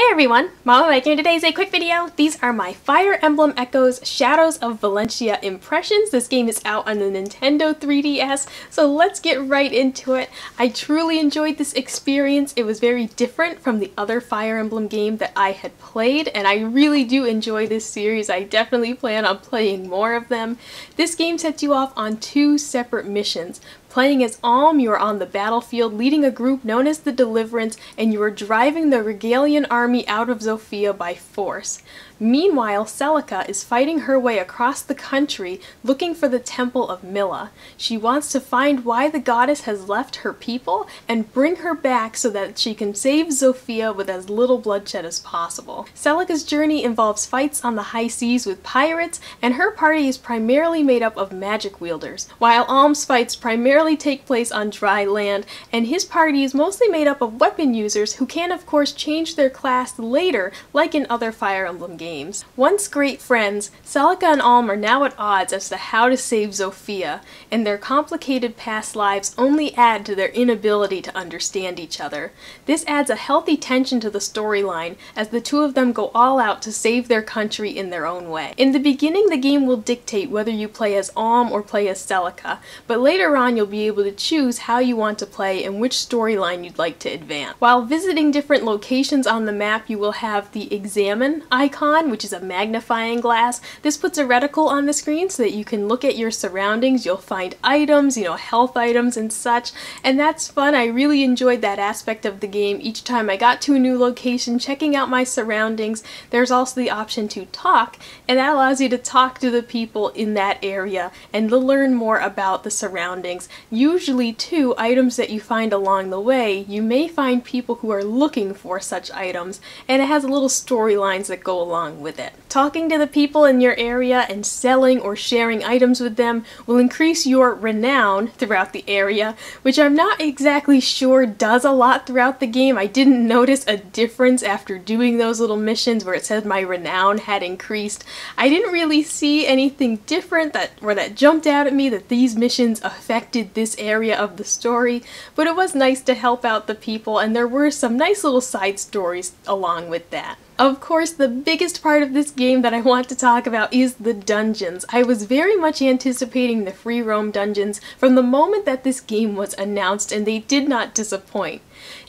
everyone, Mama Mike here. Today's a quick video. These are my Fire Emblem Echoes Shadows of Valentia impressions. This game is out on the Nintendo 3DS, so let's get right into it. I truly enjoyed this experience. It was very different from the other Fire Emblem game that I had played, and I really do enjoy this series. I definitely plan on playing more of them. This game sets you off on two separate missions. Playing as Alm, you are on the battlefield leading a group known as the Deliverance, and you are driving the Regalian army out of Zofia by force. Meanwhile, Celica is fighting her way across the country looking for the Temple of Milla. She wants to find why the goddess has left her people and bring her back so that she can save Zofia with as little bloodshed as possible. Celica's journey involves fights on the high seas with pirates, and her party is primarily made up of magic wielders, while Alm's fights primarily take place on dry land, and his party is mostly made up of weapon users who can of course change their class later, like in other Fire Emblem games. Once great friends, Celica and Alm are now at odds as to how to save Zofia, and their complicated past lives only add to their inability to understand each other. This adds a healthy tension to the storyline as the two of them go all out to save their country in their own way. In the beginning, the game will dictate whether you play as Alm or play as Celica, but later on you'll be able to choose how you want to play and which storyline you'd like to advance. While visiting different locations on the map, you will have the Examine icon, which is a magnifying glass. This puts a reticle on the screen so that you can look at your surroundings. You'll find items, health items and such, and that's fun. I really enjoyed that aspect of the game. Each time I got to a new location, checking out my surroundings. There's also the option to talk, and that allows you to talk to the people in that area and to learn more about the surroundings. Usually too, items that you find along the way, you may find people who are looking for such items, and it has little storylines that go along with it. Talking to the people in your area and selling or sharing items with them will increase your renown throughout the area, which I'm not exactly sure does a lot throughout the game. I didn't notice a difference after doing those little missions where it said my renown had increased. I didn't really see anything different that jumped out at me that these missions affected this area of the story, but it was nice to help out the people, and there were some nice little side stories along with that. Of course, the biggest part of this game that I want to talk about is the dungeons. I was very much anticipating the free roam dungeons from the moment that this game was announced, and they did not disappoint.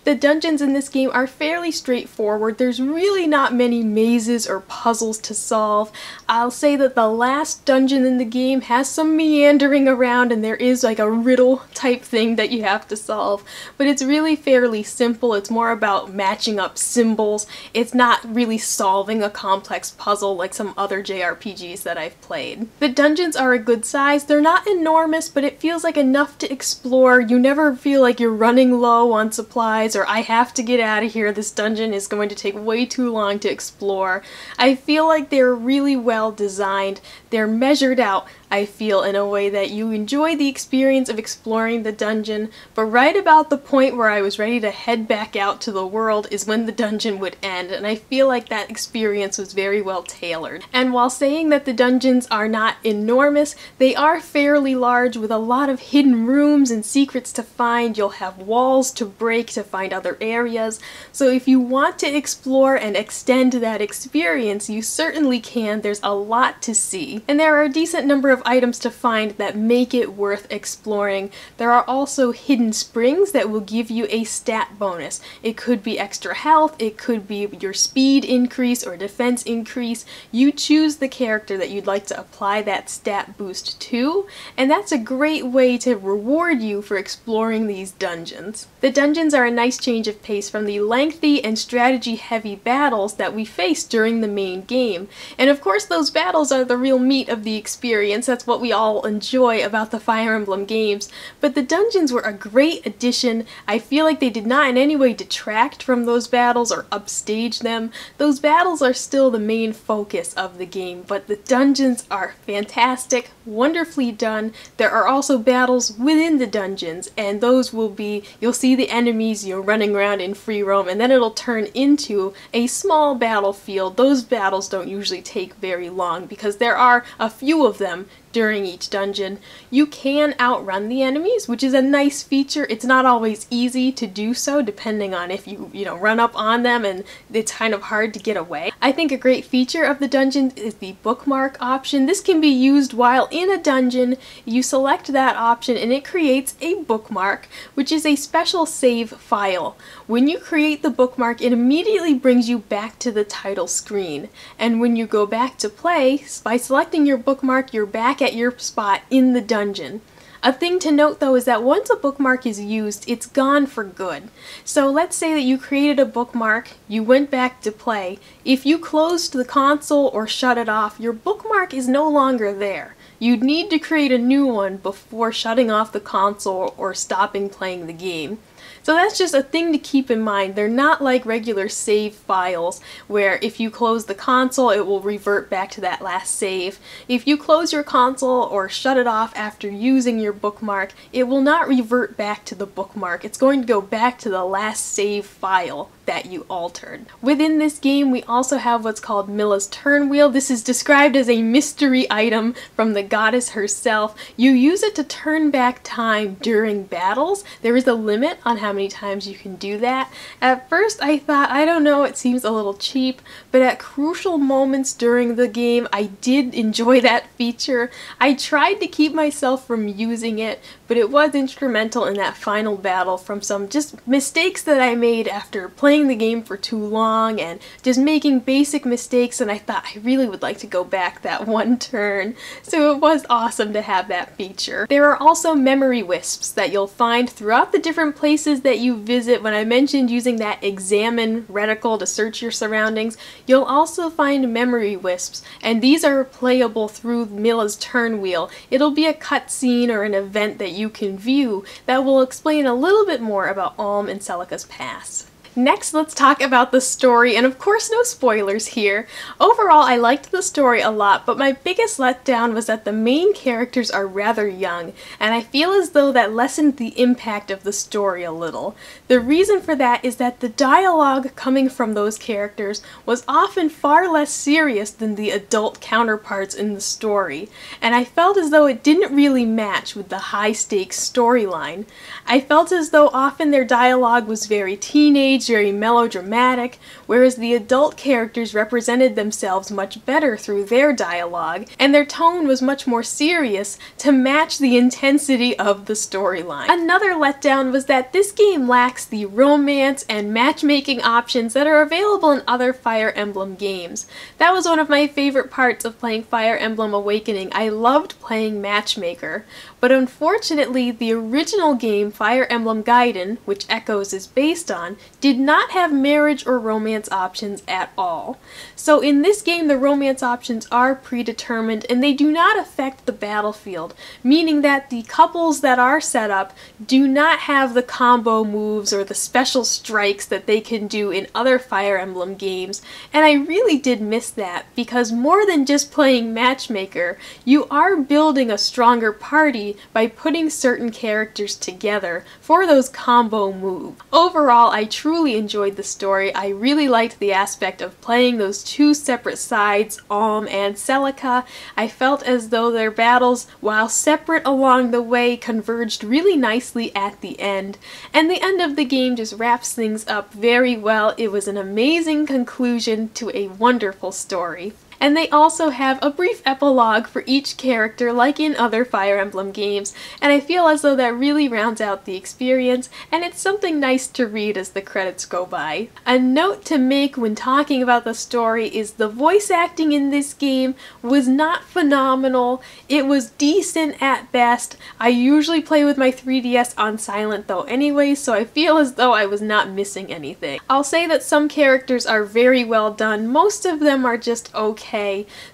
The dungeons in this game are fairly straightforward. There's really not many mazes or puzzles to solve. I'll say that the last dungeon in the game has some meandering around, and there is like a riddle type thing that you have to solve, but it's really fairly simple. It's more about matching up symbols. It's not really solving a complex puzzle like some other JRPGs that I've played. The dungeons are a good size. They're not enormous, but it feels like enough to explore. You never feel like you're running low on supplies or I have to get out of here, this dungeon is going to take way too long to explore. I feel like they're really well designed. They're measured out, I feel, in a way that you enjoy the experience of exploring the dungeon, but right about the point where I was ready to head back out to the world is when the dungeon would end, and I feel like that experience was very well tailored. And while saying that the dungeons are not enormous, they are fairly large with a lot of hidden rooms and secrets to find. You'll have walls to break to find other areas, so if you want to explore and extend that experience, you certainly can. There's a lot to see. And there are a decent number of items to find that make it worth exploring. There are also hidden springs that will give you a stat bonus. It could be extra health, it could be your speed increase or defense increase. You choose the character that you'd like to apply that stat boost to, and that's a great way to reward you for exploring these dungeons. The dungeons are a nice change of pace from the lengthy and strategy-heavy battles that we face during the main game. And of course those battles are the real meat of the experience. That's what we all enjoy about the Fire Emblem games. But the dungeons were a great addition. I feel like they did not in any way detract from those battles or upstage them. Those battles are still the main focus of the game, but the dungeons are fantastic, wonderfully done. There are also battles within the dungeons, and those will be, you'll see the enemies running around in free roam, and then it'll turn into a small battlefield. Those battles don't usually take very long because there are a few of them during each dungeon. You can outrun the enemies, which is a nice feature. It's not always easy to do so, depending on if you run up on them and it's kind of hard to get away. I think a great feature of the dungeon is the bookmark option. This can be used while in a dungeon. You select that option and it creates a bookmark, which is a special save file. When you create the bookmark, it immediately brings you back to the title screen. And when you go back to play, by selecting your bookmark, you're back at your spot in the dungeon. A thing to note though is that once a bookmark is used, it's gone for good. So let's say that you created a bookmark, you went back to play. If you closed the console or shut it off, your bookmark is no longer there. You'd need to create a new one before shutting off the console or stopping playing the game. So that's just a thing to keep in mind. They're not like regular save files where if you close the console it will revert back to that last save. If you close your console or shut it off after using your bookmark, it will not revert back to the bookmark. It's going to go back to the last save file that you altered. Within this game we also have what's called Milla's turn wheel. This is described as a mystery item from the goddess herself. You use it to turn back time during battles. There is a limit on how many times you can do that. At first I thought, I don't know, it seems a little cheap, but at crucial moments during the game I did enjoy that feature. I tried to keep myself from using it, but it was instrumental in that final battle from some just mistakes that I made after playing the game for too long and just making basic mistakes, and I thought I really would like to go back that one turn. So it was awesome to have that feature. There are also memory wisps that you'll find throughout the different places that you visit. When I mentioned using that examine reticle to search your surroundings, you'll also find memory wisps, and these are playable through Milla's turn wheel. It'll be a cutscene or an event that you can view that will explain a little bit more about Alm and Celica's past. Next, let's talk about the story, and of course no spoilers here. Overall, I liked the story a lot, but my biggest letdown was that the main characters are rather young, and I feel as though that lessened the impact of the story a little. The reason for that is that the dialogue coming from those characters was often far less serious than the adult counterparts in the story, and I felt as though it didn't really match with the high-stakes storyline. I felt as though often their dialogue was very teenage, very melodramatic, whereas the adult characters represented themselves much better through their dialogue, and their tone was much more serious to match the intensity of the storyline. Another letdown was that this game lacks the romance and matchmaking options that are available in other Fire Emblem games. That was one of my favorite parts of playing Fire Emblem Awakening. I loved playing Matchmaker, but unfortunately the original game Fire Emblem Gaiden, which Echoes is based on, did not have marriage or romance options at all. So in this game the romance options are predetermined and they do not affect the battlefield, meaning that the couples that are set up do not have the combo moves or the special strikes that they can do in other Fire Emblem games, and I really did miss that because more than just playing Matchmaker, you are building a stronger party by putting certain characters together for those combo moves. Overall, I truly enjoyed the story. I really liked the aspect of playing those two separate sides, Alm and Celica. I felt as though their battles, while separate along the way, converged really nicely at the end. And the end of the game just wraps things up very well. It was an amazing conclusion to a wonderful story. And they also have a brief epilogue for each character like in other Fire Emblem games, and I feel as though that really rounds out the experience, and it's something nice to read as the credits go by. A note to make when talking about the story is the voice acting in this game was not phenomenal. It was decent at best. I usually play with my 3DS on silent though anyway, so I feel as though I was not missing anything. I'll say that some characters are very well done. Most of them are just okay.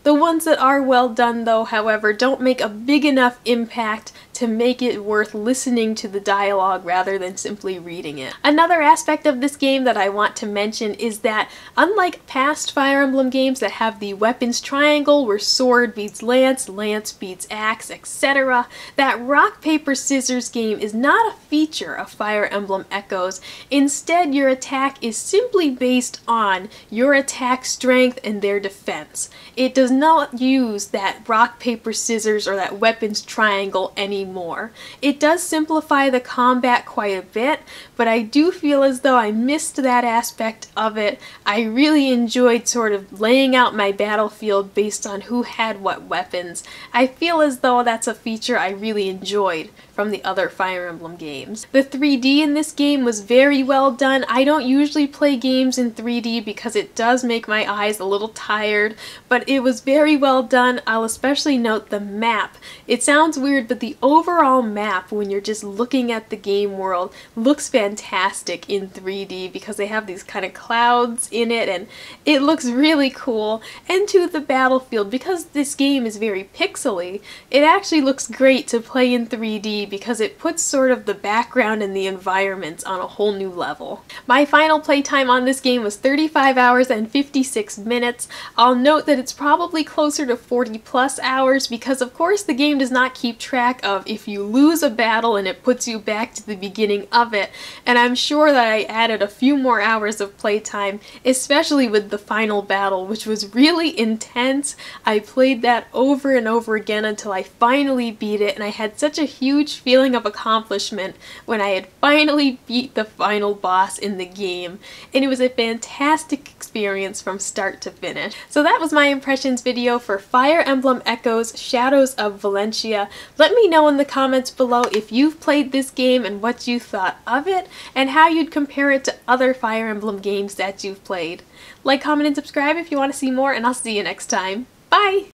The ones that are well done though, however, don't make a big enough impact to make it worth listening to the dialogue rather than simply reading it. Another aspect of this game that I want to mention is that unlike past Fire Emblem games that have the weapons triangle where sword beats lance, lance beats axe, etc., that rock, paper, scissors game is not a feature of Fire Emblem Echoes. Instead, your attack is simply based on your attack strength and their defense. It does not use that rock, paper, scissors or that weapons triangle anymore. It does simplify the combat quite a bit, but I do feel as though I missed that aspect of it. I really enjoyed sort of laying out my battlefield based on who had what weapons. I feel as though that's a feature I really enjoyed from the other Fire Emblem games. The 3D in this game was very well done. I don't usually play games in 3D because it does make my eyes a little tired, but it was very well done. I'll especially note the map. It sounds weird, but the overall map, when you're just looking at the game world, looks fantastic in 3D because they have these kind of clouds in it and it looks really cool. And to the battlefield, because this game is very pixely, it actually looks great to play in 3D because it puts sort of the background and the environments on a whole new level. My final playtime on this game was 35 hours and 56 minutes. I'll note that it's probably closer to 40 plus hours because of course the game does not keep track of if you lose a battle and it puts you back to the beginning of it, and I'm sure that I added a few more hours of playtime, especially with the final battle, which was really intense. I played that over and over again until I finally beat it, and I had such a huge feeling of accomplishment when I had finally beat the final boss in the game, and it was a fantastic experience from start to finish. So that was my impressions video for Fire Emblem Echoes Shadows of Valentia. Let me know in the comments below if you've played this game and what you thought of it, and how you'd compare it to other Fire Emblem games that you've played. Like, comment, and subscribe if you want to see more, and I'll see you next time. Bye!